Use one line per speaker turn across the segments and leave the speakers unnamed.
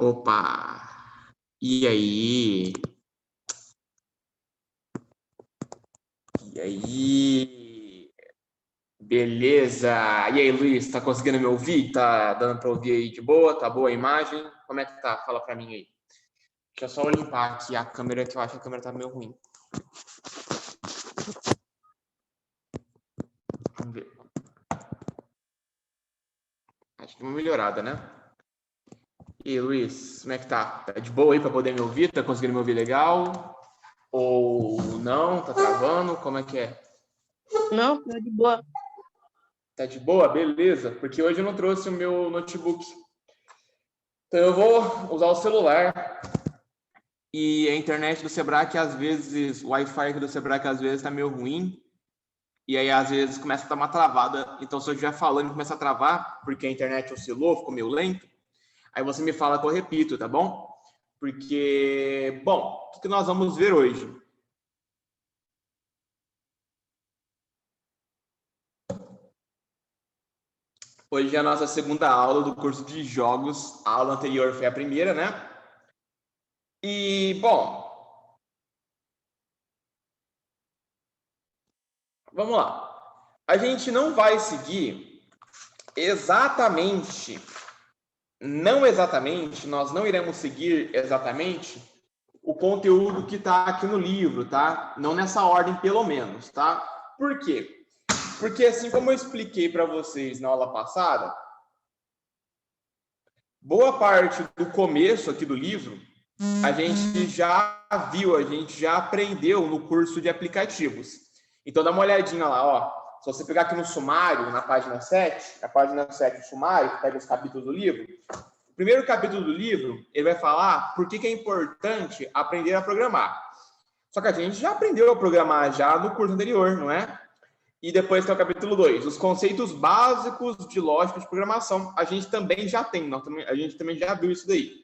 Opa! E aí? E aí? Beleza? E aí, Luiz, tá conseguindo me ouvir? Tá dando pra ouvir aí de boa? Tá boa a imagem? Como é que tá? Fala pra mim aí. Deixa eu só limpar aqui a câmera, que eu acho que a câmera tá meio ruim. Vamos ver. Acho que uma melhorada, né? E aí, Luiz, como é que tá? Tá de boa aí pra poder me ouvir? Tá conseguindo me ouvir legal? Ou não? Tá travando? Como é que é?
Não, tá de boa.
Tá de boa? Beleza. Porque hoje eu não trouxe o meu notebook. Então eu vou usar o celular e a internet do Sebrae, às vezes, o Wi-Fi do Sebrae, às vezes, tá meio ruim. E aí, às vezes, começa a dar uma travada. Então, se eu estiver falando e começa a travar, porque a internet oscilou, ficou meio lento, aí você me fala que eu repito, tá bom? Porque, bom, o que nós vamos ver hoje? Hoje é a nossa segunda aula do curso de jogos. A aula anterior foi a primeira, né? E, bom, vamos lá. A gente não vai seguir exatamente, nós não iremos seguir exatamente o conteúdo que está aqui no livro, tá? Não nessa ordem, pelo menos, tá? Por quê? Porque assim como eu expliquei para vocês na aula passada, boa parte do começo aqui do livro a gente já viu, a gente já aprendeu no curso de aplicativos. Então dá uma olhadinha lá, ó. Se você pegar aqui no sumário, na página 7, o sumário, que pega os capítulos do livro, o primeiro capítulo do livro, ele vai falar por que é importante aprender a programar. Só que a gente já aprendeu a programar já no curso anterior, não é? E depois tem o capítulo 2, os conceitos básicos de lógica de programação. A gente também já tem, a gente também já viu isso daí.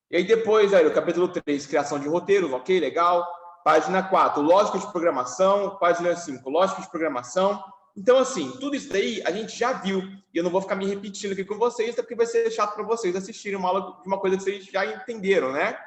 E aí depois, aí, o capítulo 3, criação de roteiros, ok, legal. Página 4, lógica de programação. Página 5, lógica de programação. Então, assim, tudo isso daí a gente já viu. E eu não vou ficar me repetindo aqui com vocês, até porque vai ser chato para vocês assistirem uma aula de uma coisa que vocês já entenderam, né?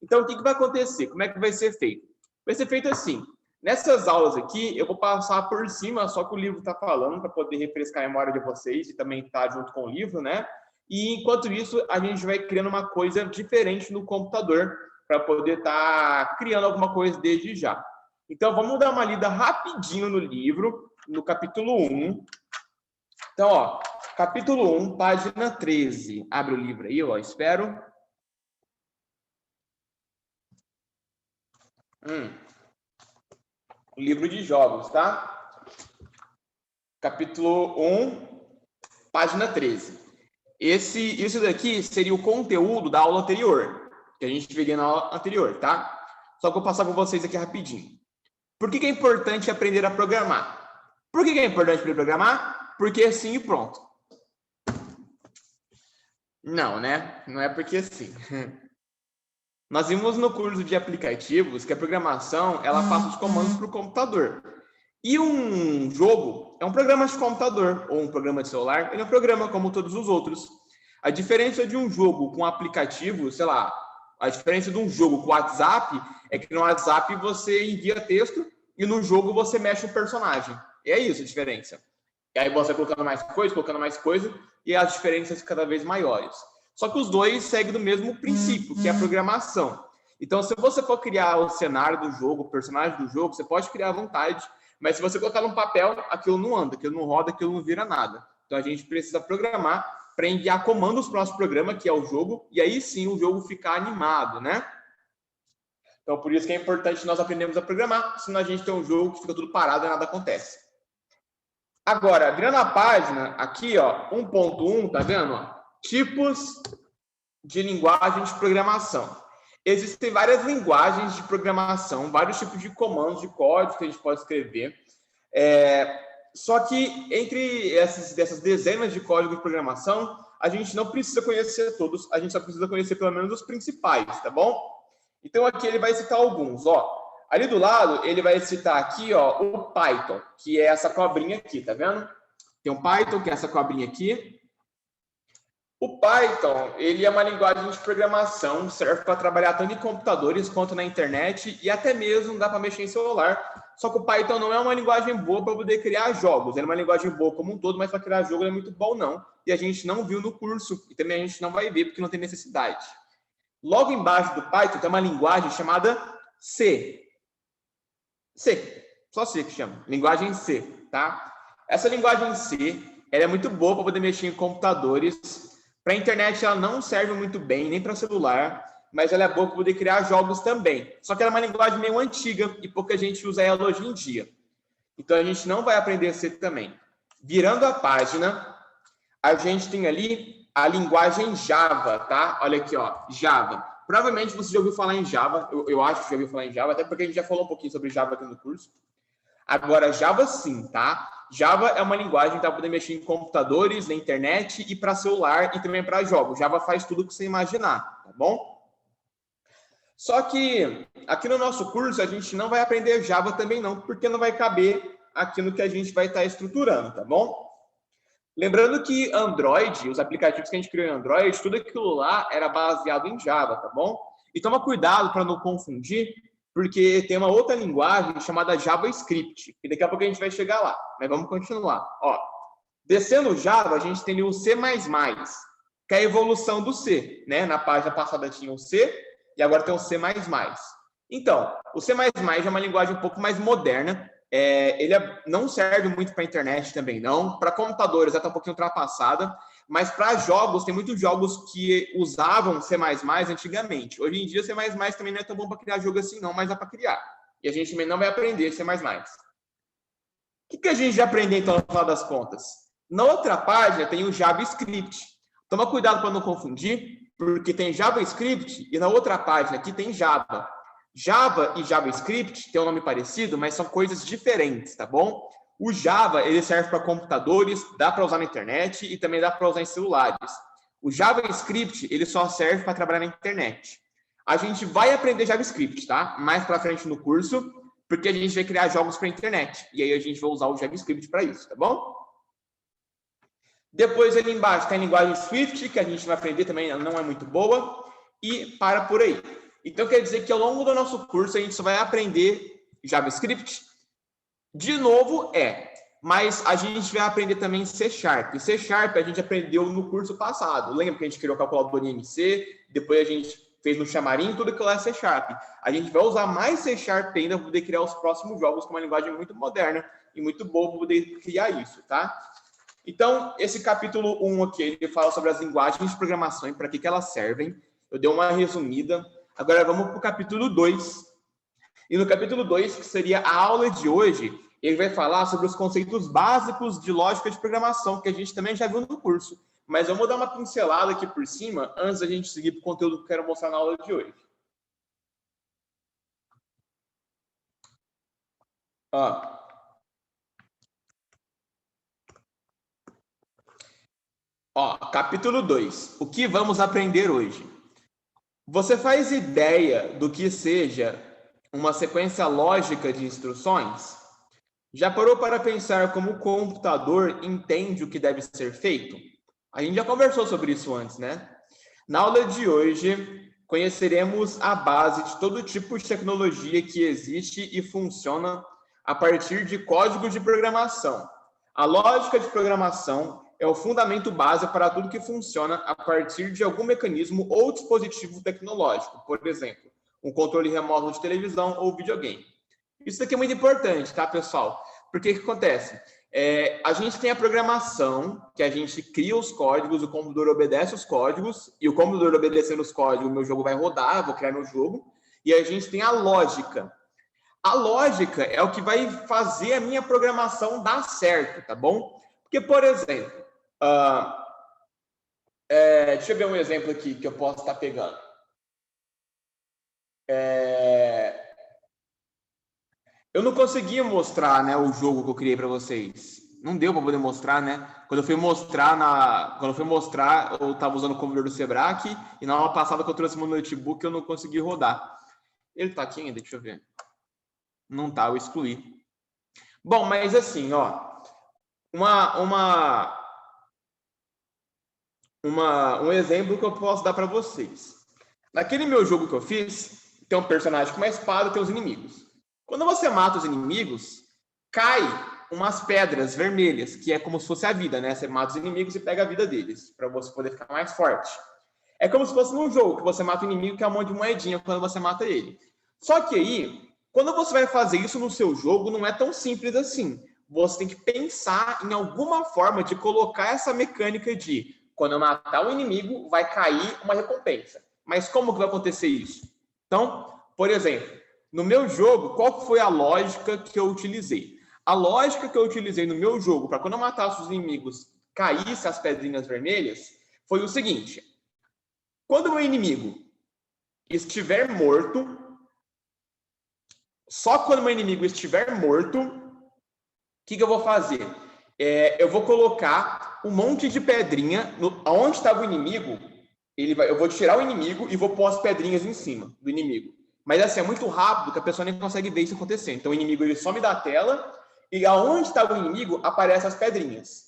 Então, o que vai acontecer? Como é que vai ser feito? Vai ser feito assim. Nessas aulas aqui, eu vou passar por cima só que o livro está falando, para poder refrescar a memória de vocês e também estar junto com o livro, né? E enquanto isso, a gente vai criando uma coisa diferente no computador para poder estar criando alguma coisa desde já. Então, vamos dar uma lida rapidinho no livro, no capítulo 1. Então, ó, capítulo 1, página 13. Abre o livro aí, ó, espero. O livro de jogos, tá? Capítulo 1, página 13. Isso daqui seria o conteúdo da aula anterior, que a gente veria na aula anterior, tá? Só que eu vou passar com vocês aqui rapidinho. Por que é importante aprender a programar? Por que é importante aprender a programar? Porque assim e pronto. Não, né? Não é porque assim. Nós vimos no curso de aplicativos que a programação, ela passa os comandos para o computador. E um jogo é um programa de computador ou um programa de celular, ele é um programa como todos os outros. A diferença de um jogo com aplicativo, sei lá, a diferença de um jogo com WhatsApp é que no WhatsApp você envia texto e no jogo você mexe o personagem. É isso a diferença. E aí você vai colocando mais coisa e as diferenças cada vez maiores. Só que os dois seguem do mesmo princípio, que é a programação. Então, se você for criar o cenário do jogo, o personagem do jogo, você pode criar à vontade, mas se você colocar num papel, aquilo não anda, aquilo não roda, aquilo não vira nada. Então, a gente precisa programar para enviar comandos para o nosso programa, que é o jogo, e aí sim o jogo ficar animado, né? Então, por isso que é importante nós aprendermos a programar, senão a gente tem um jogo que fica tudo parado e nada acontece. Agora, virando a página, aqui, ó, 1.1, tá vendo? Ó? Tipos de linguagem de programação. Existem várias linguagens de programação, vários tipos de comandos de código que a gente pode escrever. Só que entre dessas dezenas de códigos de programação, a gente não precisa conhecer todos, a gente só precisa conhecer pelo menos os principais, tá bom? Então aqui ele vai citar alguns, ó. Ali do lado, ele vai citar aqui, ó, o Python, que é essa cobrinha aqui, tá vendo? Tem um Python, que é essa cobrinha aqui. O Python, ele é uma linguagem de programação, serve para trabalhar tanto em computadores quanto na internet e até mesmo dá para mexer em celular. Só que o Python não é uma linguagem boa para poder criar jogos. Ele é uma linguagem boa como um todo, mas para criar jogo não é muito bom, não. E a gente não viu no curso e também a gente não vai ver porque não tem necessidade. Logo embaixo do Python tem uma linguagem chamada C. C, só C que chama, linguagem C, tá? Essa linguagem C, ela é muito boa para poder mexer em computadores. Para a internet ela não serve muito bem, nem para celular, mas ela é boa para poder criar jogos também. Só que ela é uma linguagem meio antiga e pouca gente usa ela hoje em dia. Então a gente não vai aprender C também. Virando a página, a gente tem ali a linguagem Java, tá? Olha aqui, ó, Java. Provavelmente você já ouviu falar em Java, eu acho que já ouviu falar em Java, até porque a gente já falou um pouquinho sobre Java aqui no curso. Agora, Java sim, tá? Java é uma linguagem para poder mexer em computadores, na internet e para celular e também para jogos. Java faz tudo que você imaginar, tá bom? Só que aqui no nosso curso a gente não vai aprender Java também não, porque não vai caber aqui no que a gente vai estar estruturando, tá bom? Lembrando que Android, os aplicativos que a gente criou em Android, tudo aquilo lá era baseado em Java, tá bom? E toma cuidado para não confundir, porque tem uma outra linguagem chamada JavaScript, e daqui a pouco a gente vai chegar lá, mas vamos continuar. Ó, descendo o Java, a gente tem o C++, que é a evolução do C, né? Na página passada tinha o C, e agora tem o C++. Então, o C++ é uma linguagem um pouco mais moderna, ele não serve muito para a internet também, não. Para computadores, ela está um pouquinho ultrapassada, mas para jogos, tem muitos jogos que usavam C++ antigamente. Hoje em dia, C++ também não é tão bom para criar jogo assim, não, mas dá para criar. E a gente também não vai aprender C++. O que a gente vai aprender, então, no final das contas? Na outra página, tem o JavaScript. Toma cuidado para não confundir, porque tem JavaScript e na outra página aqui tem Java. Java e JavaScript têm um nome parecido, mas são coisas diferentes, tá bom? O Java, ele serve para computadores, dá para usar na internet e também dá para usar em celulares. O JavaScript, ele só serve para trabalhar na internet. A gente vai aprender JavaScript, tá? Mais para frente no curso, porque a gente vai criar jogos para a internet. E aí a gente vai usar o JavaScript para isso, tá bom? Depois ali embaixo tem a linguagem Swift, que a gente vai aprender também, não é muito boa. E para por aí. Então, quer dizer que ao longo do nosso curso, a gente só vai aprender JavaScript. De novo, mas a gente vai aprender também C#. E C# a gente aprendeu no curso passado. Lembra que a gente criou o calculador em MC, depois a gente fez no Xamarin, tudo aquilo é C#. A gente vai usar mais C# ainda para poder criar os próximos jogos com uma linguagem muito moderna e muito boa para poder criar isso, tá? Então, esse capítulo 1 aqui, ele fala sobre as linguagens de programação e para que elas servem. Eu dei uma resumida. Agora vamos para o capítulo 2. E no capítulo 2, que seria a aula de hoje, ele vai falar sobre os conceitos básicos de lógica de programação, que a gente também já viu no curso. Mas vamos dar uma pincelada aqui por cima, antes da gente seguir para o conteúdo que eu quero mostrar na aula de hoje. Capítulo 2. O que vamos aprender hoje? Você faz ideia do que seja uma sequência lógica de instruções? Já parou para pensar como o computador entende o que deve ser feito? A gente já conversou sobre isso antes, né? Na aula de hoje, conheceremos a base de todo tipo de tecnologia que existe e funciona a partir de códigos de programação. A lógica de programação é o fundamento básico para tudo que funciona a partir de algum mecanismo ou dispositivo tecnológico, por exemplo, um controle remoto de televisão ou videogame. Isso aqui é muito importante, tá, pessoal? Porque o que acontece? A gente tem a programação, que a gente cria os códigos, o computador obedece os códigos, e o computador obedecendo os códigos, o meu jogo vai rodar, eu vou criar meu jogo, e a gente tem a lógica. A lógica é o que vai fazer a minha programação dar certo, tá bom? Porque, por exemplo, deixa eu ver um exemplo aqui que eu posso estar pegando. Eu não consegui mostrar, né, o jogo que eu criei para vocês. Não deu para poder mostrar, né? Quando eu fui mostrar, eu estava usando o computador do Sebrae e na aula passada que eu trouxe meu notebook eu não consegui rodar. Ele tá aqui ainda, deixa eu ver. Não tá, eu excluí. Bom, mas assim, um um exemplo que eu posso dar para vocês. Naquele meu jogo que eu fiz, tem um personagem com uma espada e tem os inimigos. Quando você mata os inimigos, cai umas pedras vermelhas, que é como se fosse a vida, né? Você mata os inimigos e pega a vida deles, para você poder ficar mais forte. É como se fosse num jogo, que você mata o inimigo, que é um monte de moedinha quando você mata ele. Só que aí, quando você vai fazer isso no seu jogo, não é tão simples assim. Você tem que pensar em alguma forma de colocar essa mecânica de quando eu matar o inimigo, vai cair uma recompensa. Mas como que vai acontecer isso? Então, por exemplo, no meu jogo, qual foi a lógica que eu utilizei? A lógica que eu utilizei no meu jogo para quando eu matasse os inimigos, caísse as pedrinhas vermelhas, foi o seguinte: quando o meu inimigo estiver morto, só quando o meu inimigo estiver morto, o que eu vou fazer? Eu vou colocar um monte de pedrinha onde estava o inimigo. Eu vou tirar o inimigo e vou pôr as pedrinhas em cima do inimigo. Mas assim, é muito rápido que a pessoa nem consegue ver isso acontecer. Então o inimigo ele some da tela e aonde estava o inimigo aparecem as pedrinhas.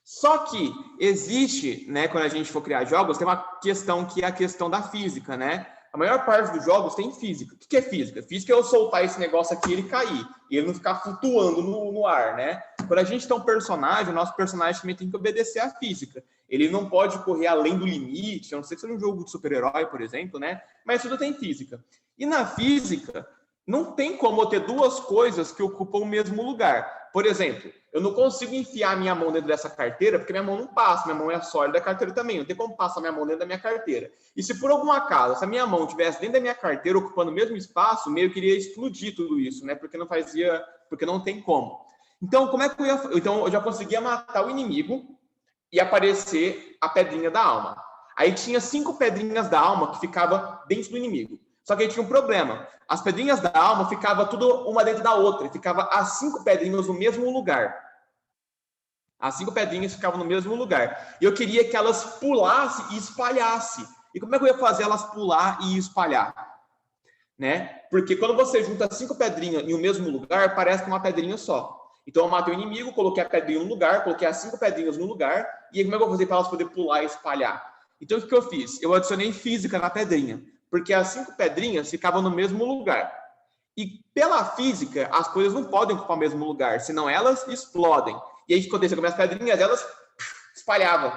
Só que existe, né, quando a gente for criar jogos, tem uma questão que é a questão da física, né? A maior parte dos jogos tem física. O que é física? Física é eu soltar esse negócio aqui e ele cair. E ele não ficar flutuando no ar, né? Quando a gente tem um personagem, o nosso personagem também tem que obedecer à física. Ele não pode correr além do limite, a não ser que seja um jogo de super-herói, por exemplo, né? Mas tudo tem física. E na física, não tem como eu ter duas coisas que ocupam o mesmo lugar. Por exemplo, eu não consigo enfiar minha mão dentro dessa carteira, porque minha mão não passa, minha mão é sólida, a carteira também. Não tem como passar minha mão dentro da minha carteira. E se por algum acaso, essa minha mão estivesse dentro da minha carteira, ocupando o mesmo espaço, meio que iria explodir tudo isso, né? Porque não tem como. Então, como é que Então, eu já conseguia matar o inimigo e aparecer a pedrinha da alma. Aí tinha 5 pedrinhas da alma que ficavam dentro do inimigo. Só que aí tinha um problema. As pedrinhas da alma ficavam tudo uma dentro da outra. E ficava as 5 pedrinhas no mesmo lugar. As 5 pedrinhas ficavam no mesmo lugar. E eu queria que elas pulassem e espalhassem. E como é que eu ia fazer elas pular e espalhar? Né? Porque quando você junta 5 pedrinhas em um mesmo lugar, parece uma pedrinha só. Então eu matei o inimigo, coloquei a pedrinha no lugar, coloquei as 5 pedrinhas no lugar. E aí como é que eu vou fazer para elas poderem pular e espalhar? Então o que eu fiz? Eu adicionei física na pedrinha. Porque as 5 pedrinhas ficavam no mesmo lugar. E pela física, as coisas não podem ocupar o mesmo lugar, senão elas explodem. E aí, quando aconteceu com as pedrinhas, elas espalhavam.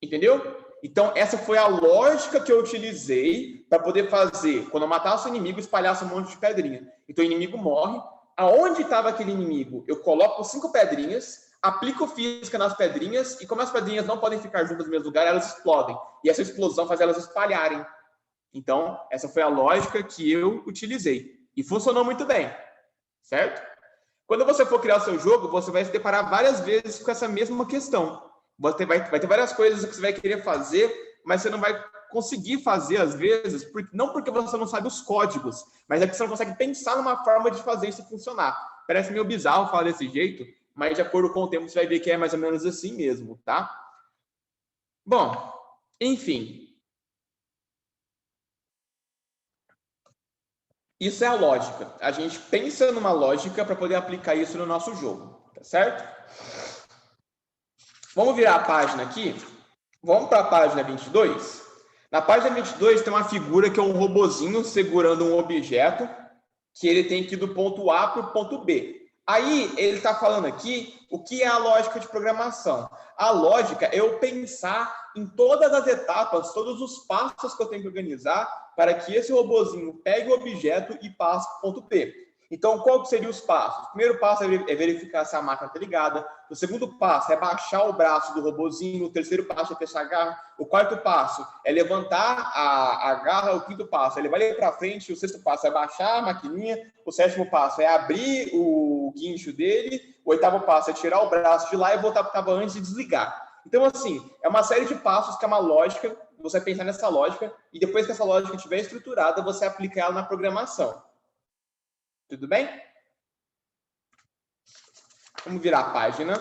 Entendeu? Então, essa foi a lógica que eu utilizei para poder fazer, quando eu matasse o inimigo, espalhasse um monte de pedrinha. Então, o inimigo morre. Aonde estava aquele inimigo? Eu coloco 5 pedrinhas, aplico física nas pedrinhas, e como as pedrinhas não podem ficar juntas no mesmo lugar, elas explodem. E essa explosão faz elas espalharem. Então, essa foi a lógica que eu utilizei. E funcionou muito bem, certo? Quando você for criar o seu jogo, você vai se deparar várias vezes com essa mesma questão. Você vai ter várias coisas que você vai querer fazer, mas você não vai conseguir fazer, às vezes, não porque você não sabe os códigos, mas é que você não consegue pensar numa forma de fazer isso funcionar. Parece meio bizarro falar desse jeito, mas de acordo com o tempo você vai ver que é mais ou menos assim mesmo, tá? Bom, enfim... Isso é a lógica. A gente pensa numa lógica para poder aplicar isso no nosso jogo, tá certo? Vamos virar a página aqui. Vamos para a página 22. Na página 22 tem uma figura que é um robozinho segurando um objeto que ele tem que ir do ponto A para o ponto B. Aí ele está falando aqui o que é a lógica de programação. A lógica é eu pensar em todas as etapas, todos os passos que eu tenho que organizar para que esse robozinho pegue o objeto e passe para o ponto B. Então, qual que seriam os passos? O primeiro passo é verificar se a máquina está ligada. O segundo passo é baixar o braço do robozinho. O terceiro passo é fechar a garra. O quarto passo é levantar a garra. O quinto passo é levar ele para frente. O sexto passo é baixar a maquininha. O sétimo passo é abrir o guincho dele. O oitavo passo é tirar o braço de lá e voltar para o que estava antes e desligar. Então, assim, é uma série de passos que é uma lógica. Você vai pensar nessa lógica e depois que essa lógica estiver estruturada, você aplica ela na programação. Tudo bem? Vamos virar a página.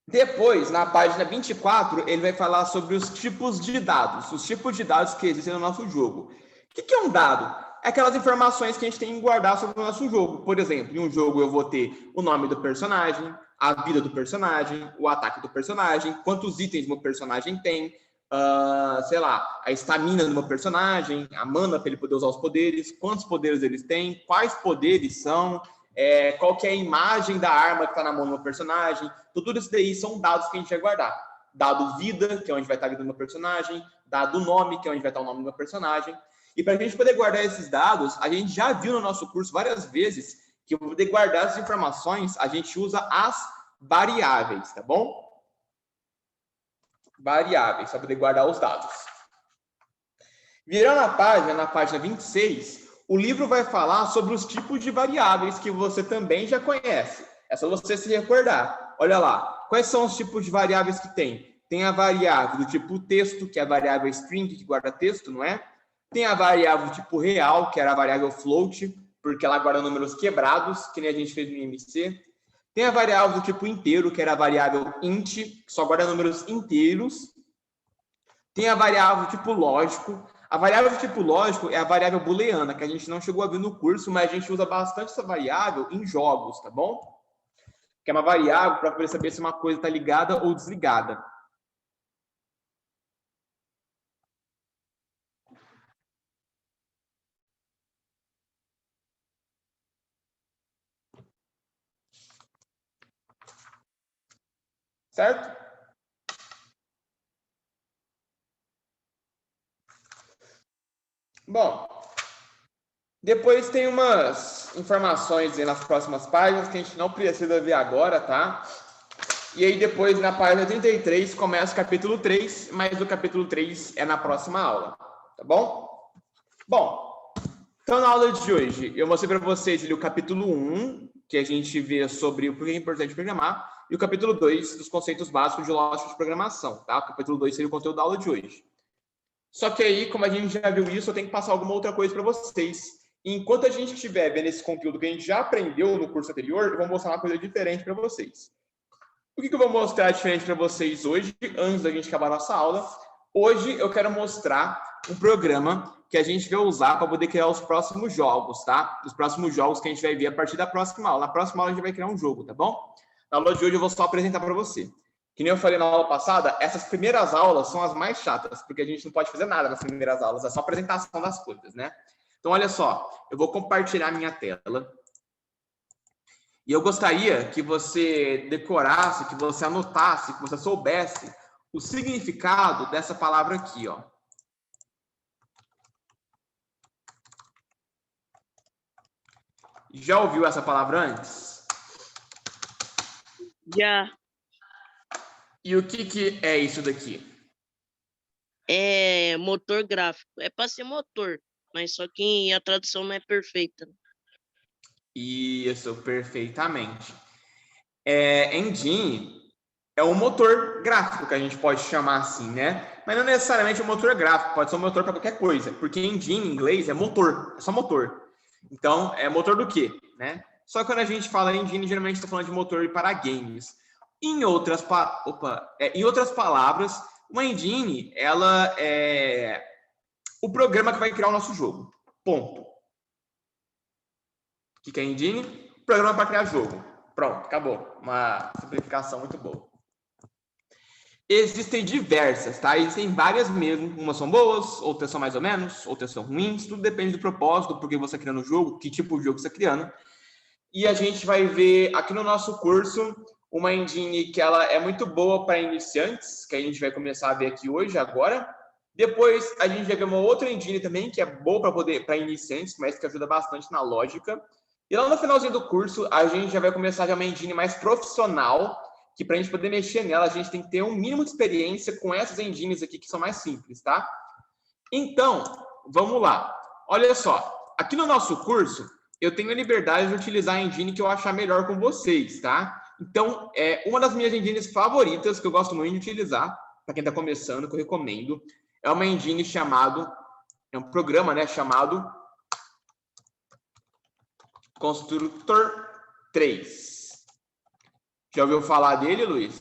Depois, na página 24, ele vai falar sobre os tipos de dados. Os tipos de dados que existem no nosso jogo. O que é um dado? é aquelas informações que a gente tem que guardar sobre o nosso jogo. Por exemplo, em um jogo eu vou ter o nome do personagem, a vida do personagem, o ataque do personagem, quantos itens o meu personagem tem, sei lá, a estamina do meu personagem, a mana para ele poder usar os poderes, quantos poderes eles têm, quais poderes são, qual que é a imagem da arma que está na mão do meu personagem. Tudo isso daí são dados que a gente vai guardar. Dado vida, que é onde vai estar a vida do meu personagem, dado nome, que é onde vai estar o nome do meu personagem. E para a gente poder guardar esses dados, a gente já viu no nosso curso várias vezes que para poder guardar as informações, a gente usa as variáveis, tá bom? Variáveis, para poder guardar os dados. Virando a página, na página 26, o livro vai falar sobre os tipos de variáveis que você também já conhece. É só você se recordar. Olha lá, quais são os tipos de variáveis que tem? Tem a variável do tipo texto, que é a variável string, que guarda texto, não é? Tem a variável do tipo real, que era a variável float, porque ela guarda números quebrados, que nem a gente fez no IMC. Tem a variável do tipo inteiro, que era a variável int, que só guarda números inteiros. Tem a variável do tipo lógico. A variável do tipo lógico é a variável booleana, que a gente não chegou a ver no curso, mas a gente usa bastante essa variável em jogos, tá bom? Que é uma variável para poder saber se uma coisa está ligada ou desligada. Certo? Bom, depois tem umas informações aí nas próximas páginas que a gente não precisa ver agora, tá? E aí depois, na página 33, começa o capítulo 3, mas o capítulo 3 é na próxima aula, tá bom? Bom, então na aula de hoje eu mostrei para vocês ali o capítulo 1, que a gente vê sobre o porquê é importante programar, e o capítulo 2 dos conceitos básicos de lógica de programação, tá? O capítulo 2 seria o conteúdo da aula de hoje. Só que aí, como a gente já viu isso, eu tenho que passar alguma outra coisa para vocês. E enquanto a gente estiver vendo esse conteúdo que a gente já aprendeu no curso anterior, eu vou mostrar uma coisa diferente para vocês. O que eu vou mostrar diferente para vocês hoje, antes da gente acabar a nossa aula? Hoje eu quero mostrar um programa que a gente vai usar para poder criar os próximos jogos, tá? Os próximos jogos que a gente vai ver a partir da próxima aula. Na próxima aula a gente vai criar um jogo, tá bom? Na aula de hoje eu vou só apresentar para você. Que nem eu falei na aula passada, essas primeiras aulas são as mais chatas, porque a gente não pode fazer nada nas primeiras aulas, é só apresentação das coisas, né? Então, olha só, eu vou compartilhar minha tela. E eu gostaria que você decorasse, que você anotasse, que você soubesse o significado dessa palavra aqui, ó. Já ouviu essa palavra antes?
Já.
E o que é isso daqui?
É motor gráfico. É para ser motor, mas só que a tradução não é perfeita.
Isso, perfeitamente. Engine é um motor gráfico, que a gente pode chamar assim, né? Mas não necessariamente um motor gráfico, pode ser um motor para qualquer coisa, porque engine em inglês é motor, é só motor. Então, é motor do quê, né? Só que quando a gente fala engine, geralmente está falando de motor para games. Em outras palavras, uma engine, ela é o programa que vai criar o nosso jogo. Ponto. O que é engine? Programa para criar jogo. Pronto, acabou. Uma simplificação muito boa. Existem diversas, tá? Existem várias mesmo. Umas são boas, outras são mais ou menos, outras são ruins. Tudo depende do propósito, porque você está criando o jogo, que tipo de jogo você está criando. E a gente vai ver aqui no nosso curso uma engine que ela é muito boa para iniciantes, que a gente vai começar a ver aqui hoje, agora. Depois a gente vai ver uma outra engine também, que é boa para iniciantes, mas que ajuda bastante na lógica. E lá no finalzinho do curso, a gente já vai começar a ver uma engine mais profissional, que para a gente poder mexer nela, a gente tem que ter um mínimo de experiência com essas engines aqui, que são mais simples, tá? Então, vamos lá. Olha só, aqui no nosso curso, eu tenho a liberdade de utilizar a engine que eu achar melhor com vocês, tá? Então, uma das minhas engines favoritas, que eu gosto muito de utilizar, para quem está começando, que eu recomendo, é uma engine é um programa, né, chamado Constructor 3. Já ouviu falar dele, Luiz?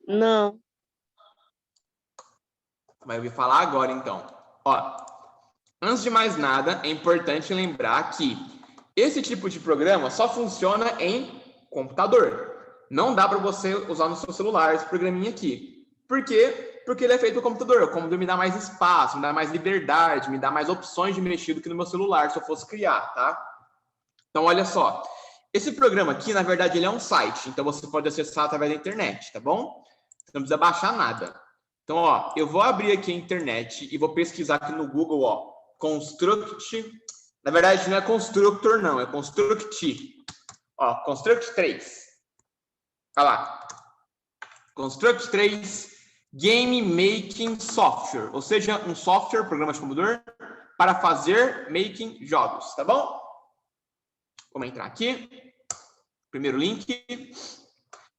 Não.
Vai ouvir falar agora, então. Ó, Antes de mais nada, é importante lembrar que esse tipo de programa só funciona em computador. Não dá para você usar no seu celular esse programinha aqui. Por quê? Porque ele é feito no computador. O computador me dá mais espaço, me dá mais liberdade, me dá mais opções de mexer do que no meu celular, se eu fosse criar, tá? Então, olha só. Esse programa aqui, na verdade, ele é um site. Então, você pode acessar através da internet, tá bom? Você não precisa baixar nada. Então, ó, eu vou abrir aqui a internet e vou pesquisar aqui no Google, ó, Construct. Na verdade, não é Constructor, não, é Construct. Ó, Construct 3. Olha lá. Construct 3 Game Making Software, ou seja, um software, programa de computador, para fazer making jogos, tá bom? Vamos entrar aqui. Primeiro link.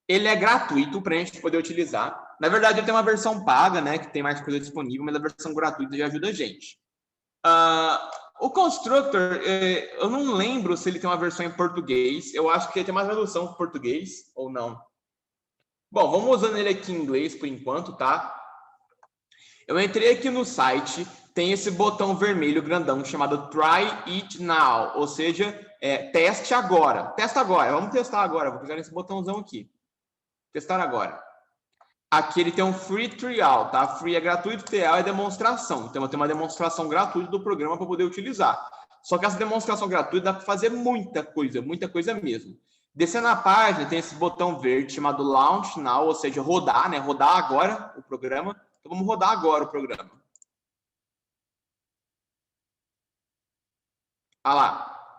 Ele é gratuito para a gente poder utilizar. Na verdade, ele tem uma versão paga, né, que tem mais coisa disponível, mas a versão gratuita já ajuda a gente. O Constructor, eu não lembro se ele tem uma versão em português. Eu acho que ele tem uma tradução em português, ou não. Bom, vamos usando ele aqui em inglês por enquanto, tá? Eu entrei aqui no site, tem esse botão vermelho grandão chamado Try It Now, ou seja, teste agora. Testa agora, vamos testar agora. Vou clicar nesse botãozão aqui. Testar agora. Aqui ele tem um free trial, tá? Free é gratuito, trial é demonstração. Então eu tenho uma demonstração gratuita do programa para poder utilizar. Só que essa demonstração gratuita dá para fazer muita coisa mesmo. Descendo na página, tem esse botão verde chamado Launch Now, ou seja, rodar, né? Rodar agora o programa. Então vamos rodar agora o programa. Olha lá.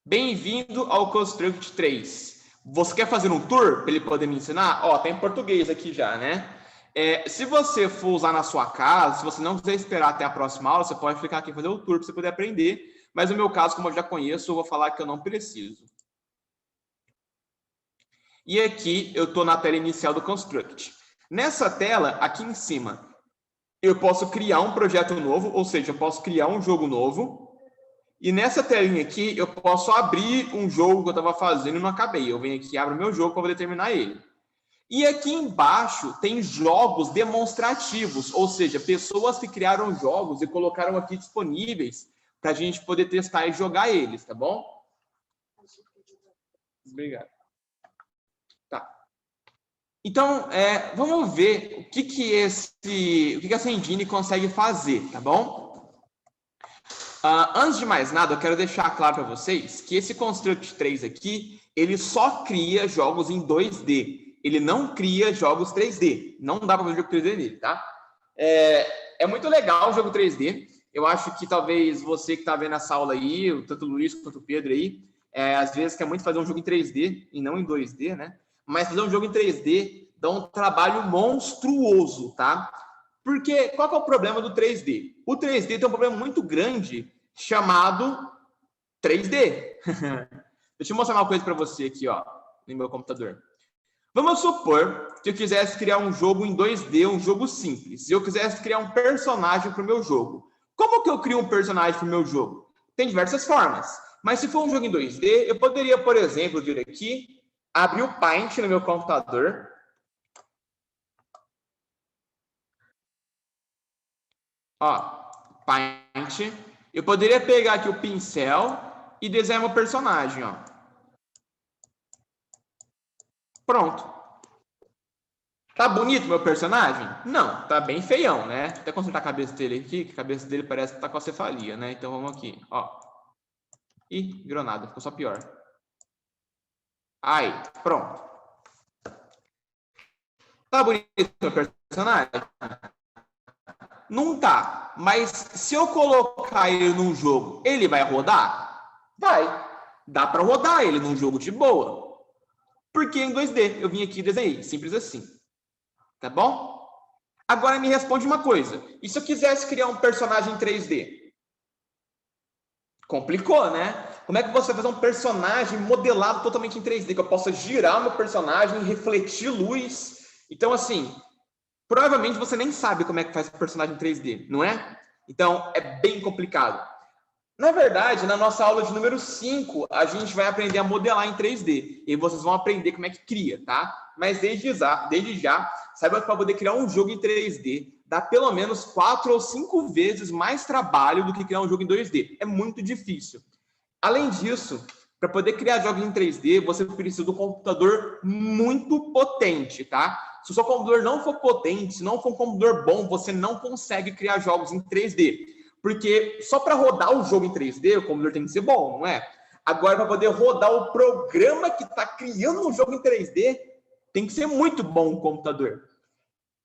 Bem-vindo ao Construct 3. Você quer fazer um tour para ele poder me ensinar? Ó, tem em português aqui já, né? Se você for usar na sua casa, se você não quiser esperar até a próxima aula, você pode clicar aqui e fazer o tour para você poder aprender. Mas no meu caso, como eu já conheço, eu vou falar que eu não preciso. E aqui eu estou na tela inicial do Construct. Nessa tela, aqui em cima, eu posso criar um projeto novo, ou seja, eu posso criar um jogo novo. E nessa telinha aqui, eu posso abrir um jogo que eu estava fazendo e não acabei. Eu venho aqui e abro o meu jogo para poder terminar ele. E aqui embaixo tem jogos demonstrativos, ou seja, pessoas que criaram jogos e colocaram aqui disponíveis para a gente poder testar e jogar eles, tá bom? Obrigado. Tá. Então, vamos ver o que essa engine consegue fazer, tá bom? Antes de mais nada, eu quero deixar claro para vocês que esse Construct 3 aqui, ele só cria jogos em 2D. Ele não cria jogos 3D. Não dá para fazer jogo 3D nele, tá? É muito legal o jogo 3D. Eu acho que talvez você que está vendo essa aula aí, tanto o Luiz quanto o Pedro aí, às vezes quer muito fazer um jogo em 3D e não em 2D, né? Mas fazer um jogo em 3D dá um trabalho monstruoso, tá? Porque qual que é o problema do 3D? O 3D tem um problema muito grande chamado 3D. Deixa eu mostrar uma coisa para você aqui, ó, no meu computador. Vamos supor que eu quisesse criar um jogo em 2D, um jogo simples. E eu quisesse criar um personagem para o meu jogo. Como que eu crio um personagem para o meu jogo? Tem diversas formas. Mas se for um jogo em 2D, eu poderia, por exemplo, vir aqui, abrir o Paint no meu computador. Ó, Paint. Eu poderia pegar aqui o pincel e desenhar meu personagem, ó. Pronto. Tá bonito meu personagem? Não, tá bem feião, né? Até consertar a cabeça dele aqui, que a cabeça dele parece que tá com a cefalia, né? Então vamos aqui, ó. Ih, virou nada, ficou só pior. Aí, pronto. Tá bonito meu personagem? Não tá, mas se eu colocar ele num jogo, ele vai rodar? Vai. Dá para rodar ele num jogo de boa. Porque em 2D eu vim aqui e desenhei, simples assim. Tá bom? Agora me responde uma coisa. E se eu quisesse criar um personagem em 3D? Complicou, né? Como é que você vai fazer um personagem modelado totalmente em 3D? Que eu possa girar o meu personagem, refletir luz. Então, assim, provavelmente você nem sabe como é que faz o personagem em 3D, não é? Então, é bem complicado. Na verdade, na nossa aula de número 5, a gente vai aprender a modelar em 3D. E vocês vão aprender como é que cria, tá? Mas desde já, saiba que para poder criar um jogo em 3D, dá pelo menos 4 ou 5 vezes mais trabalho do que criar um jogo em 2D. É muito difícil. Além disso, para poder criar jogos em 3D, você precisa de um computador muito potente, tá? Se o seu computador não for potente, se não for um computador bom, você não consegue criar jogos em 3D. Porque só para rodar o jogo em 3D, o computador tem que ser bom, não é? Agora, para poder rodar o programa que está criando um jogo em 3D, tem que ser muito bom o computador.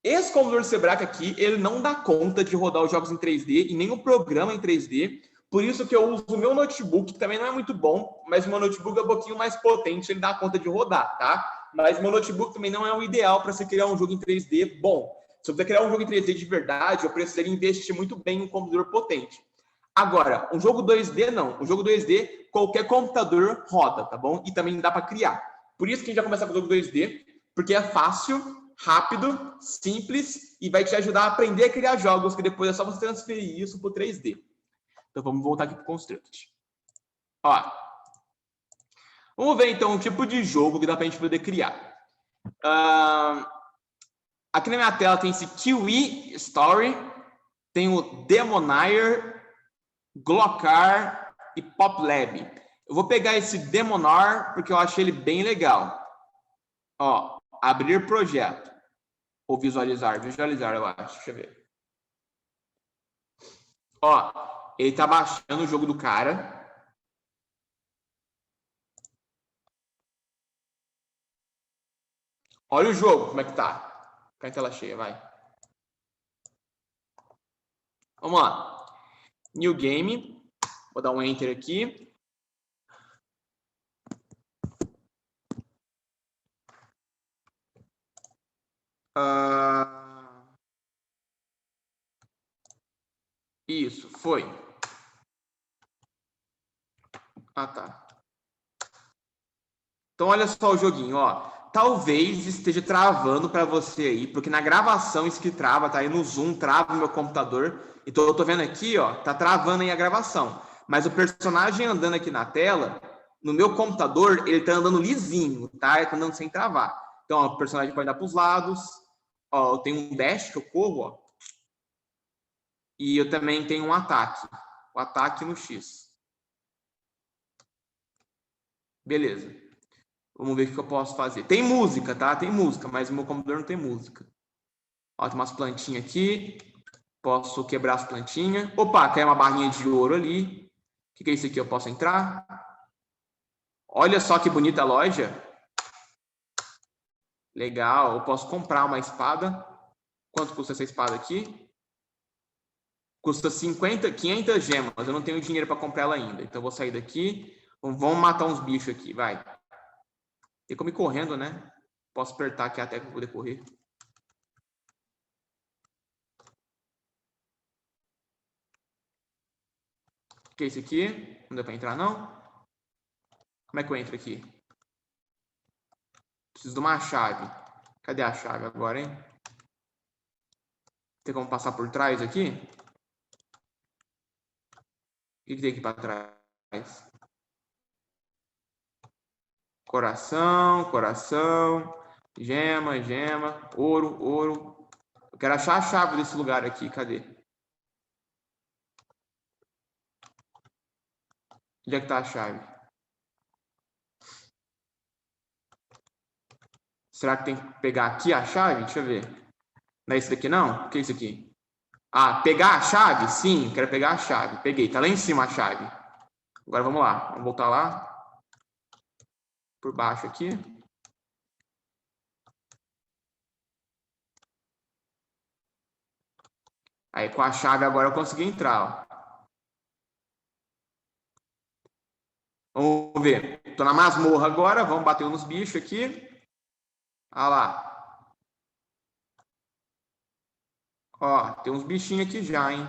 Esse computador Sebrae aqui, ele não dá conta de rodar os jogos em 3D e nem o programa em 3D. Por isso que eu uso o meu notebook, que também não é muito bom, mas o meu notebook é um pouquinho mais potente, ele dá conta de rodar, tá? Mas o meu notebook também não é o ideal para você criar um jogo em 3D bom. Se você criar um jogo em 3D de verdade, eu precisaria investir muito bem em um computador potente. Agora, um jogo 2D não. Um jogo 2D, qualquer computador roda, tá bom? E também dá para criar. Por isso que a gente vai começar com o jogo 2D, porque é fácil, rápido, simples e vai te ajudar a aprender a criar jogos, que depois é só você transferir isso para o 3D. Então, vamos voltar aqui para o Construct. Ó, vamos ver, então, o tipo de jogo que dá para a gente poder criar. Aqui na minha tela tem esse Kiwi Story, tem o Demonair, Glockar e PopLab. Eu vou pegar esse Demonar porque eu achei ele bem legal. Ó, abrir projeto. Ou visualizar. Visualizar, eu acho. Deixa eu ver. Ó, ele tá baixando o jogo do cara. Olha o jogo, como é que tá. Fica em tela cheia, vai. Vamos lá. New Game. Vou dar um Enter aqui. Isso, foi. Ah, tá. Então, olha só o joguinho, ó. Talvez esteja travando para você aí, porque na gravação isso que trava, tá aí no Zoom, trava o meu computador. Então, eu tô vendo aqui, ó, tá travando aí a gravação. Mas o personagem andando aqui na tela, no meu computador, ele tá andando lisinho, tá? Ele tá andando sem travar. Então, ó, o personagem pode andar pros lados. Ó, eu tenho um dash que eu corro, ó. E eu também tenho um ataque. O ataque no X. Beleza. Vamos ver o que eu posso fazer. Tem música, tá? Tem música, mas o meu computador não tem música. Ó, tem umas plantinhas aqui. Posso quebrar as plantinhas. Opa, caiu uma barrinha de ouro ali. O que é isso aqui? Eu posso entrar? Olha só que bonita a loja. Legal. Eu posso comprar uma espada. Quanto custa essa espada aqui? Custa 500 gemas. Eu não tenho dinheiro para comprar ela ainda. Então eu vou sair daqui. Vamos matar uns bichos aqui, vai. Tem como ir correndo, né? Posso apertar aqui até para poder correr. O que é isso aqui? Não deu para entrar, não? Como é que eu entro aqui? Preciso de uma chave. Cadê a chave agora, hein? Tem como passar por trás aqui? O que tem aqui para trás? Coração, coração, gema, gema, ouro, ouro. Eu quero achar a chave desse lugar aqui. Cadê? Onde é que tá a chave? Será que tem que pegar aqui a chave? Deixa eu ver. Não é isso daqui, não? O que é isso aqui? Ah, pegar a chave? Sim, quero pegar a chave. Peguei, tá lá em cima a chave. Agora vamos lá. Vamos voltar lá. Por baixo aqui. Aí com a chave agora eu consegui entrar, ó. Vamos ver. Tô na masmorra agora. Vamos bater nos bichos aqui. Olha lá. Ó, tem uns bichinhos aqui já, hein?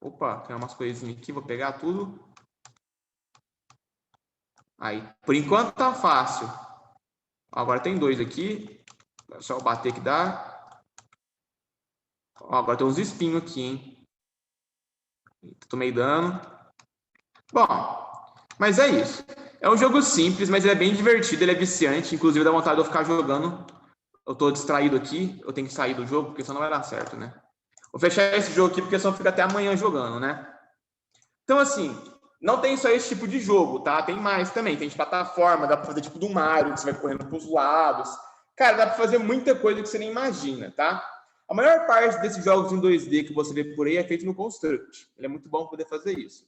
Opa, tem umas coisinhas aqui. Vou pegar tudo. Aí, por enquanto tá fácil. Agora tem dois aqui. É só eu bater que dá. Ó, agora tem uns espinhos aqui, hein? Tomei dano. Bom, Mas é isso. É um jogo simples, mas ele é bem divertido, ele é viciante. Inclusive, dá vontade de eu ficar jogando. Eu tô distraído aqui, eu tenho que sair do jogo, porque senão não vai dar certo, né? Vou fechar esse jogo aqui, porque senão fica até amanhã jogando, né? Então, assim, não tem só esse tipo de jogo, tá? Tem mais também. Tem de plataforma, dá pra fazer tipo do Mario, que você vai correndo pros lados. Cara, dá pra fazer muita coisa que você nem imagina, tá? A maior parte desses jogos em 2D que você vê por aí é feito no Construct. Ele é muito bom poder fazer isso.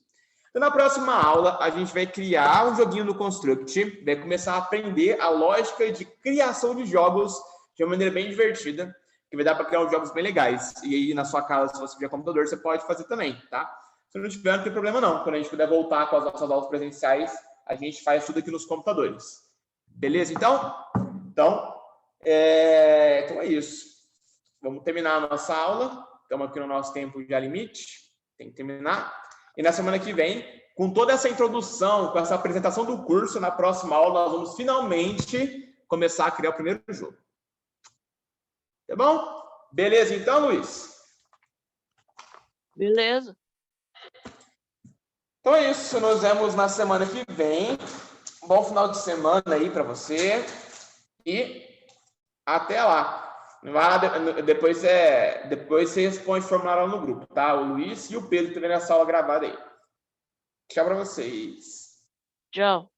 Então, na próxima aula, a gente vai criar um joguinho no Construct, vai começar a aprender a lógica de criação de jogos de uma maneira bem divertida, que vai dar para criar uns jogos bem legais. E aí, na sua casa, se você tiver computador, você pode fazer também, tá? Se não tiver, não tem problema não. Quando a gente puder voltar com as nossas aulas presenciais, a gente faz tudo aqui nos computadores. Beleza, então? Então é isso. Vamos terminar a nossa aula. Estamos aqui no nosso tempo já limite. Tem que terminar. E na semana que vem, com toda essa introdução, com essa apresentação do curso, na próxima aula, nós vamos finalmente começar a criar o primeiro jogo. Tá bom? Beleza, então, Luiz?
Beleza.
Então é isso. Nos vemos na semana que vem. Um bom final de semana aí para você. E até lá. Depois você responde o formulário no grupo, tá? O Luiz e o Pedro também nessa aula gravada aí. Tchau para vocês.
Tchau.